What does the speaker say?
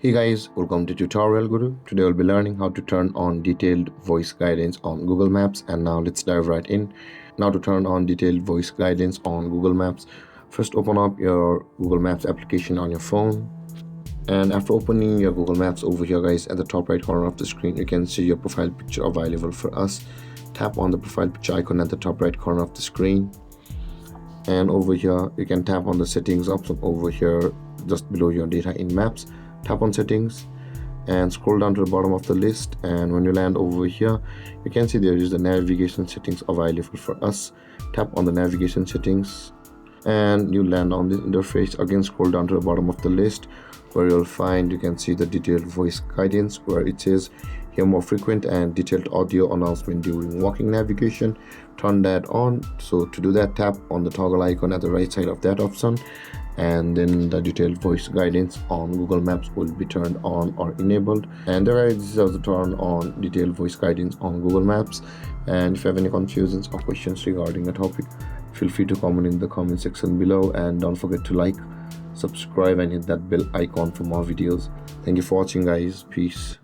Hey guys, welcome to Tutorial Guru. Today we'll be learning how to turn on detailed voice guidance on Google Maps, and now let's dive right in. Now to turn on detailed voice guidance on Google Maps, first open up your Google Maps application on your phone. And after opening your Google Maps over here guys, at the top right corner of the screen you can see your profile picture available for us. Tap on the profile picture icon at the top right corner of the screen, and over here you can tap on the settings option over here just below your data in Maps. Tap on settings and scroll down to the bottom of the list, and when you land over here you can see there is the navigation settings available for us. Tap on the navigation settings and you land on this interface. Again, scroll down to the bottom of the list where you'll find, you can see the detailed voice guidance where it says hear more frequent and detailed audio announcement during walking navigation. Turn that on. So to do that, tap on the toggle icon at the right side of that option, and then the detailed voice guidance on Google Maps will be turned on or enabled. And there is how to turn on detailed voice guidance on Google Maps. And if you have any confusions or questions regarding the topic, feel free to comment in the comment section below, and don't forget to like, subscribe and hit that bell icon for more videos. Thank you for watching guys. Peace.